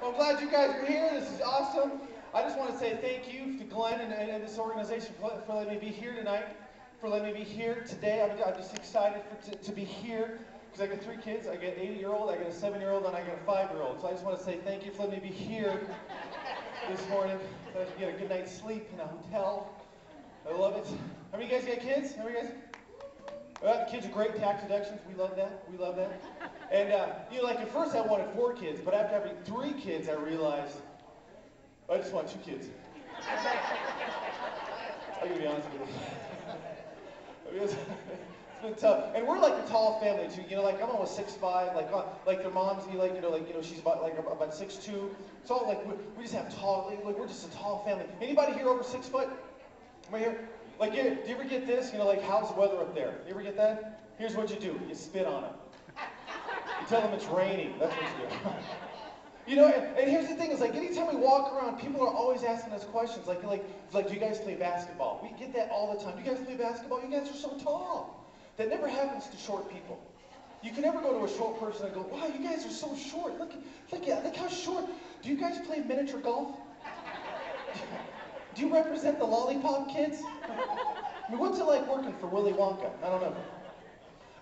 I'm glad you guys are here. This is awesome. I just want to say thank you to Glenn and this organization for letting me be here tonight, for letting me be here today. I'm just excited to be here because I got 3 kids. I got an 8-year-old, I got a 7-year-old, and I got a 5-year-old. So I just want to say thank you for letting me be here this morning. So I can get a good night's sleep in a hotel. I love it. How many of you guys got kids? How many of you guys? The kids are great, tax deductions. We love that. We love that. And, like at first I wanted 4 kids, but after having 3 kids, I realized I just want 2 kids. I'm going to be honest with you. It's been tough. And we're like a tall family, too. Like I'm almost 6'5", like their mom's, she's about 6'2". It's all like, we just have tall, like we're just a tall family. Anybody here over 6 foot? Right here? Like, do you ever get this? Like, how's the weather up there? You ever get that? Here's what you do. You spit on it. You tell them it's raining. That's what you do. And here's the thing, is like, anytime we walk around, people are always asking us questions. Like, do you guys play basketball? We get that all the time. Do you guys play basketball? You guys are so tall. That never happens to short people. You can never go to a short person and go, wow, you guys are so short. Look how short. Do you guys play miniature golf? Do you represent the lollipop kids? I mean, what's it like working for Willy Wonka? I don't know.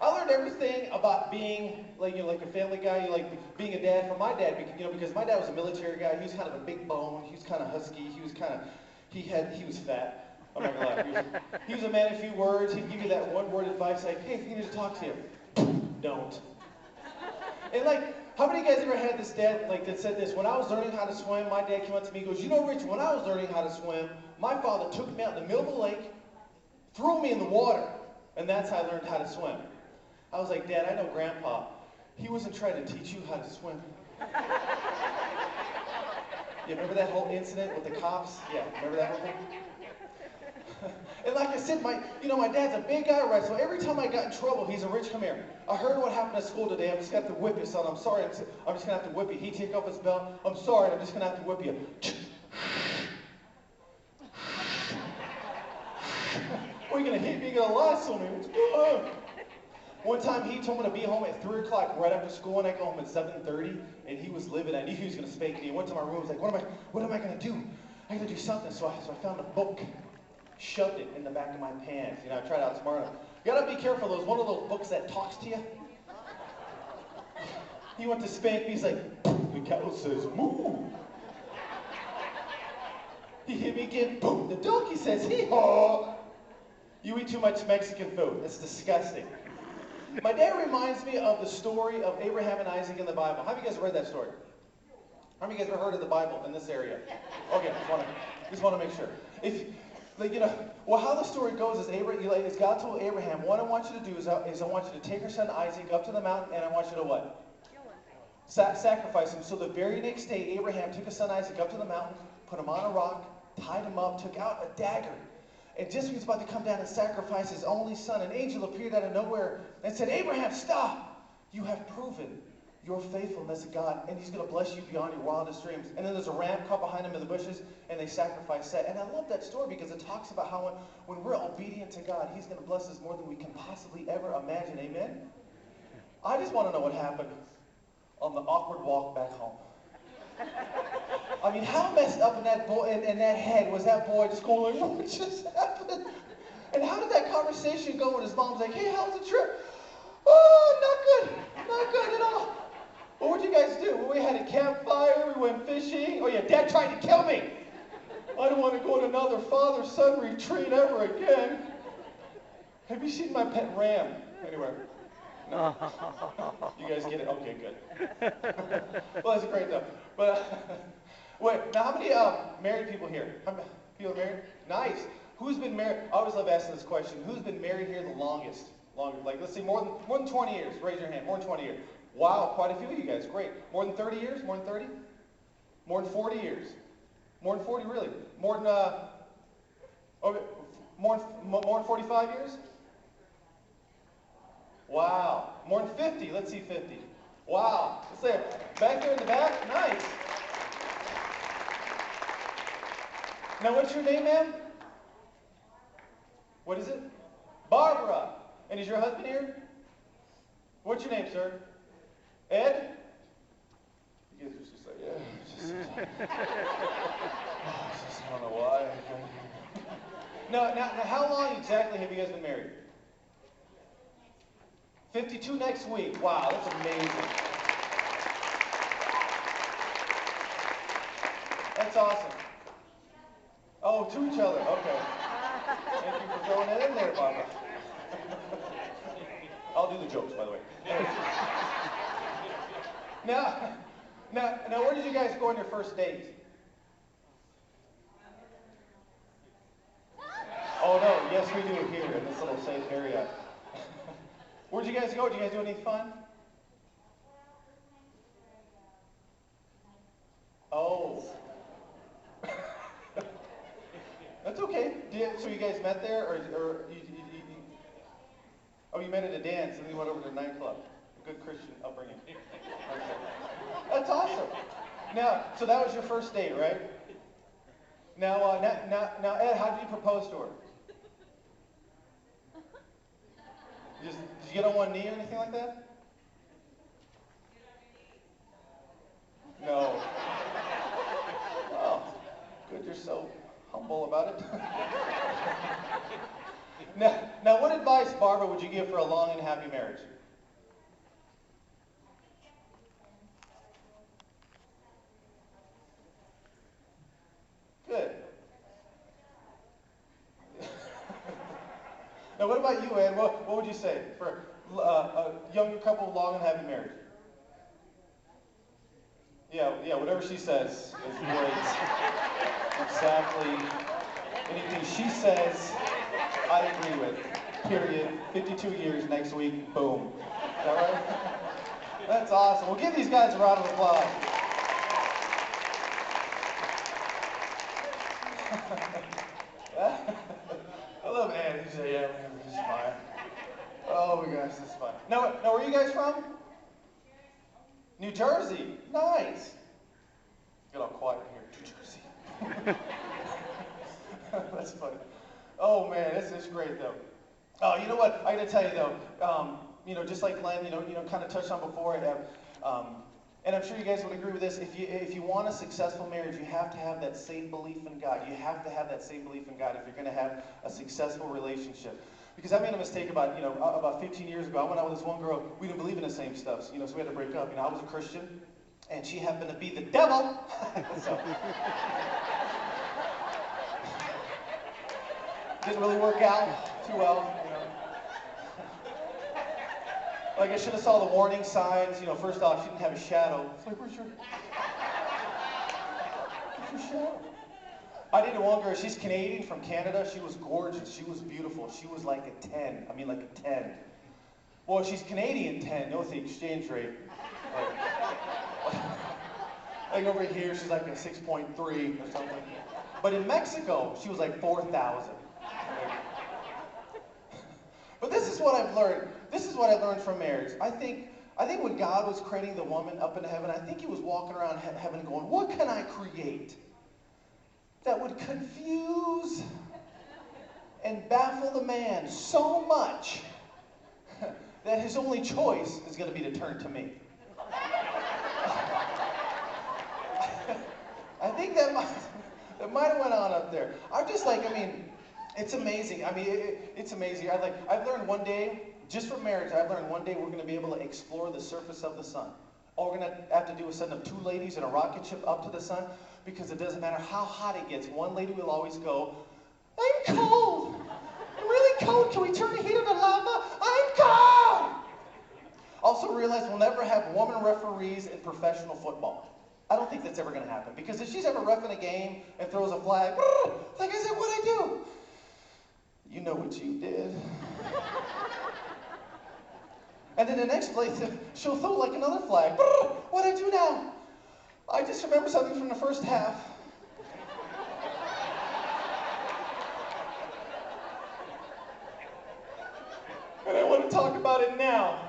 I learned everything about being like a family guy, like being a dad from my dad, because my dad was a military guy. He was kind of a big bone. He was kind of husky. He was fat. I'm not gonna lie. He was a man of few words. He'd give you that one-word advice like, hey, if you need to talk to you, don't. And how many of you guys ever had this dad that said this? When I was learning how to swim, my dad came up to me and goes, Rich, when I was learning how to swim, my father took me out in the middle of the lake, threw me in the water, and that's how I learned how to swim. I was like, Dad, I know Grandpa. He wasn't trying to teach you how to swim. You remember that whole incident with the cops? Yeah, remember that whole thing? And like I said, my dad's a big guy, right? So every time I got in trouble, he's a Rich, come here. I heard what happened at school today. I'm just going to have to whip you, son. I'm sorry. I'm just going to have to whip you. He take off his belt. I'm sorry. I'm just going to have to whip you. Well, you're going to hit me. You're going to lasso me. What's going on? One time he told me to be home at 3 o'clock right after school, and I go home at 7:30, and he was livid. I knew he was going to spank me. I went to my room. I was like, what am I going to do? I got to do something. So I found a book, shoved it in the back of my pants. I tried out smart enough. You got to be careful. There's one of those books that talks to you. He went to spank me. He's like, the cow says, moo. He hit me again. Boom. The donkey says, hee-haw. You eat too much Mexican food. It's disgusting. My dad reminds me of the story of Abraham and Isaac in the Bible. How many of you guys read that story? How many of you guys ever heard of the Bible in this area? Okay, just want to make sure. How the story goes is God told Abraham, what I want you to do is I want you to take your son Isaac up to the mountain, and I want you to what? Sacrifice him. So the very next day, Abraham took his son Isaac up to the mountain, put him on a rock, tied him up, took out a dagger. And just when he was about to come down and sacrifice his only son, an angel appeared out of nowhere and said, Abraham, stop! You have proven your faithfulness to God, and he's going to bless you beyond your wildest dreams. And then there's a ram caught behind him in the bushes, and they sacrifice that. And I love that story because it talks about how when we're obedient to God, he's going to bless us more than we can possibly ever imagine. Amen? I just want to know what happened on the awkward walk back home. I mean, how messed up in that head was that boy just going like, what just happened? And how did that conversation go when his mom's like, hey, how was the trip? Oh, not good at all. Well, what'd you guys do? Well, we had a campfire, we went fishing. Oh yeah, Dad tried to kill me. I don't want to go to another father-son retreat ever again. Have you seen my pet ram anywhere? No. You guys get it? Okay, good. Well, that's great though. But wait, now how many married people here? How many people are married? Nice. Who's been married? I always love asking this question. Who's been married here the longest? Longer? Like, let's see, more than 20 years. Raise your hand. More than 20 years. Wow, quite a few of you guys. Great. More than 30 years? More than 30? More than 40 years? More than 40, really? More than okay. More than 45 years? Wow. More than 50. Let's see 50. Wow. Let's say back there in the back. Nice. Now, what's your name, ma'am? What is it? Barbara. And is your husband here? What's your name, sir? Ed? You guys are just like, yeah. I don't know why. Now, how long exactly have you guys been married? 52 next week. Wow, that's amazing. That's awesome. Oh, to each other. Okay. Thank you for throwing that in there, Barbara. I'll do the jokes, by the way. Now, where did you guys go on your first date? Oh no, yes we do here in this little safe area. Where'd you guys go? Did you guys do any fun? Oh. That's okay. So you guys met there, or oh, you met at a dance and then you went over to a nightclub. A good Christian upbringing. Okay. That's awesome. Now, so that was your first date, right? Now, Ed, how did you propose to her? Did you get on one knee or anything like that? No. Oh, good. You're so humble about it. Now, what advice, Barbara, would you give for a long and happy marriage? Good. Now, what about you, Ed? What would you say for a younger couple, long and happy marriage? Yeah, whatever she says is great. Exactly. Anything she says, I agree with. Period. 52 years next week, boom. Is that right? That's awesome. We'll give these guys a round of applause. I love Ed. He said, yeah, this is fine. Oh my gosh, this is fun. Now, where are you guys from? New Jersey. Nice. Get all quiet here. New Jersey. That's funny. Oh man, this is great though. Oh, you know what? I gotta tell you though. Just like Glenn, kind of touched on before, and I'm sure you guys would agree with this. If you want a successful marriage, you have to have that same belief in God. You have to have that same belief in God if you're going to have a successful relationship. Because I made a mistake about 15 years ago. I went out with this one girl. We didn't believe in the same stuff, so we had to break up. I was a Christian, and she happened to be the devil. So, didn't really work out too well. Like I should have saw the warning signs. First off, she didn't have a shadow. It's like, where's your shadow? I dated one girl. She's Canadian from Canada. She was gorgeous. She was beautiful. She was like a 10. I mean, like a 10. Well, she's Canadian 10. Know the exchange rate. Like over here, she's like a 6.3 or something. But in Mexico, she was like 4,000. But this is what I've learned. This is what I learned from marriage. I think when God was creating the woman up in heaven, I think he was walking around heaven going, what can I create that would confuse and baffle the man so much that his only choice is going to be to turn to me? I think that might have went on up there. I'm just like, it's amazing. It's amazing. I've learned one day, just from marriage, I've learned one day we're going to be able to explore the surface of the sun. All we're going to have to do is send up 2 ladies in a rocket ship up to the sun, because it doesn't matter how hot it gets. One lady will always go, I'm cold. I'm really cold. Can we turn the heat on the lava? I'm cold. Also realize we'll never have woman referees in professional football. I don't think that's ever going to happen, because if she's ever reffing a game and throws a flag, like I said, what'd I do? You know what you did. And then the next place, she'll throw like another flag. What'd I do now? I just remember something from the first half. And I want to talk about it now.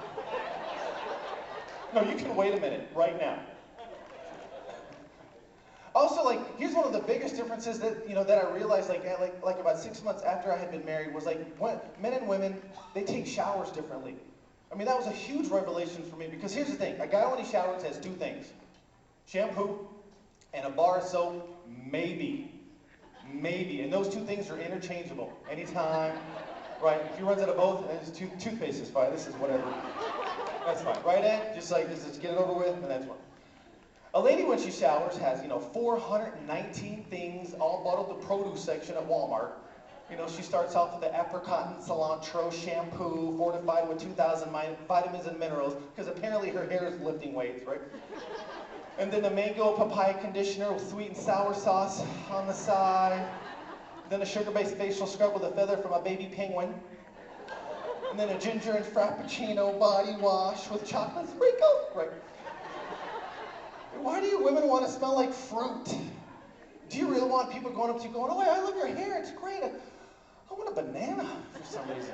No, you can wait a minute, right now. Also, here's one of the biggest differences that I realized, like about 6 months after I had been married, was men and women, they take showers differently. That was a huge revelation for me, because here's the thing: a guy when he showers has 2 things: shampoo And a bar of soap, maybe. Maybe. And those two things are interchangeable. Anytime, right? If he runs out of both, toothpaste is fine. This is whatever. That's fine. Right, Ed? Just get it over with, and that's fine. A lady, when she showers, has, 419 things all bought at the produce section at Walmart. She starts off with the apricot and cilantro shampoo, fortified with 2,000 vitamins and minerals, because apparently her hair is lifting weights, right? And then the mango papaya conditioner with sweet and sour sauce on the side. Then a sugar-based facial scrub with a feather from a baby penguin. And then a ginger and frappuccino body wash with chocolate sprinkle, right? Why do you women want to smell like fruit? Do you really want people going up to you going, oh, I love your hair, it's great. I want a banana for some reason.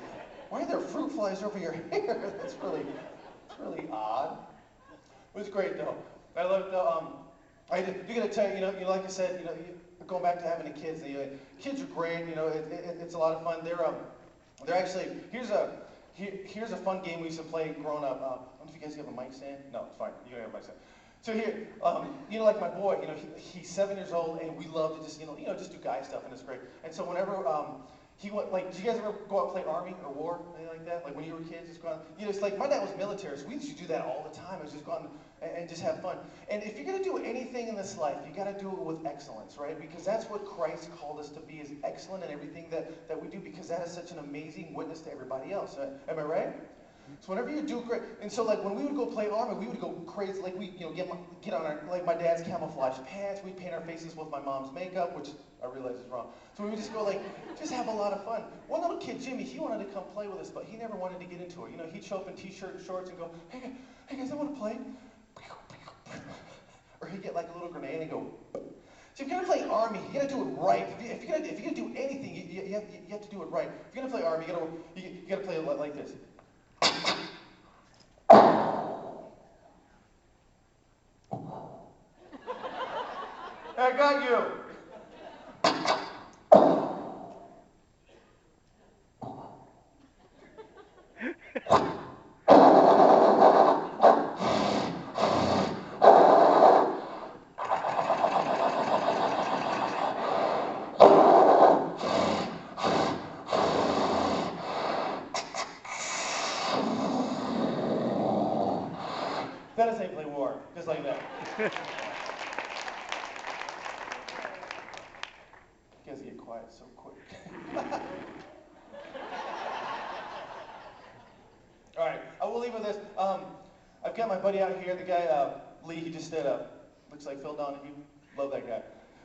Why are there fruit flies over your hair? That's really odd. It was great though. I loved the, you gotta tell you, like I said, going back to having the kids, kids are great, it's a lot of fun. They're actually, here's a fun game we used to play growing up. I don't know if you guys have a mic stand. No, it's fine, you don't have a mic stand. So here, like my boy, he's 7 years old, and we love to just, just do guy stuff, and it's great. And so whenever he went, did you guys ever go out and play Army or War, anything like that? Like when you were kids, just go out, it's like my dad was military, so we used to do that all the time. It was just go out and just have fun. And if you're gonna do anything in this life, you gotta do it with excellence, right? Because that's what Christ called us to be, is excellent in everything that we do, because that is such an amazing witness to everybody else. Am I right? So whenever you do great, and so when we would go play Army, we would go crazy, we get on our, my dad's camouflage pants, we'd paint our faces with my mom's makeup, which I realize is wrong. So we would just go just have a lot of fun. One little kid, Jimmy, he wanted to come play with us, but he never wanted to get into it. He'd show up in t-shirt and shorts and go, hey guys, I want to play. Or he'd get a little grenade and go. So if you're gonna play Army, you gotta do it right. If you're gonna do anything, you have to do it right. If you're gonna play Army, you gotta play it like this. I got you. That is how you play war, just like that. You guys get quiet so quick. All right, I will leave with this. I've got my buddy out here, the guy, Lee, he just did looks like Phil Donahue. Love that guy.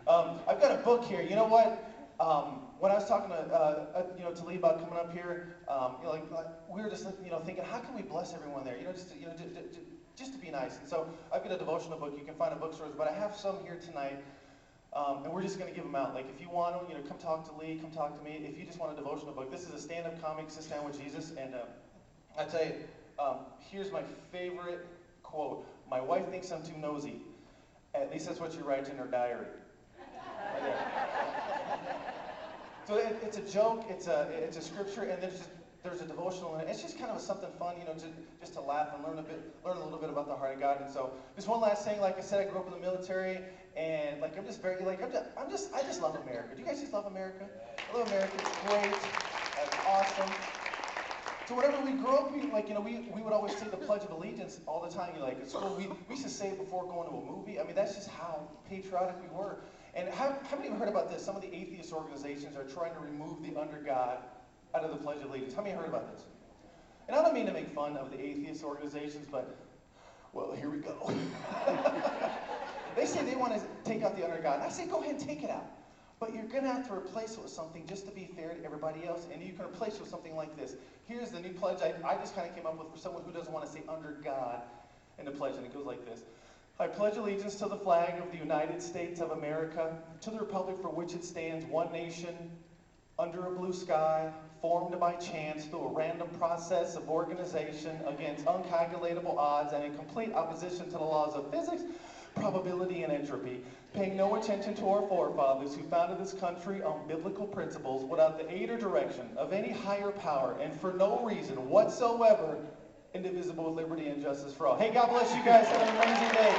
I've got a book here. You know what? When I was talking to Lee about coming up here, we were just thinking, how can we bless everyone there? Just to be nice. And so I've got a devotional book. You can find in bookstores, but I have some here tonight, and we're just going to give them out. If you want them, come talk to Lee, come talk to me. If you just want a devotional book, this is a stand-up comic, Sit Down with Jesus, and I tell you, here's my favorite quote. My wife thinks I'm too nosy. At least that's what she writes in her diary. Right there. So it's a joke, it's a scripture, and there's a devotional in it. It's just kind of something fun, just to laugh and learn a little bit about the heart of God. And so, just one last thing. Like I said, I grew up in the military, and I'm just very I just love America. Do you guys just love America? I love America. It's great. It's awesome. So whenever we grew up, we would always say the Pledge of Allegiance all the time. At school, we used to say it before going to a movie. I mean, that's just how patriotic we were. And how many of you heard about this? Some of the atheist organizations are trying to remove the under God out of the Pledge of Allegiance. How many heard about this? And I don't mean to make fun of the atheist organizations, but, well, here we go. They say they want to take out the under God. And I say, go ahead and take it out. But you're going to have to replace it with something just to be fair to everybody else. And you can replace it with something like this. Here's the new pledge I just kind of came up with for someone who doesn't want to say under God in the pledge. And it goes like this. I pledge allegiance to the flag of the United States of America, to the republic for which it stands, one nation, under a blue sky, formed by chance through a random process of organization against uncalculatable odds and in complete opposition to the laws of physics, probability, and entropy, paying no attention to our forefathers who founded this country on biblical principles without the aid or direction of any higher power, and for no reason whatsoever, indivisible with liberty and justice for all. Hey, God bless you guys. Have an amazing day.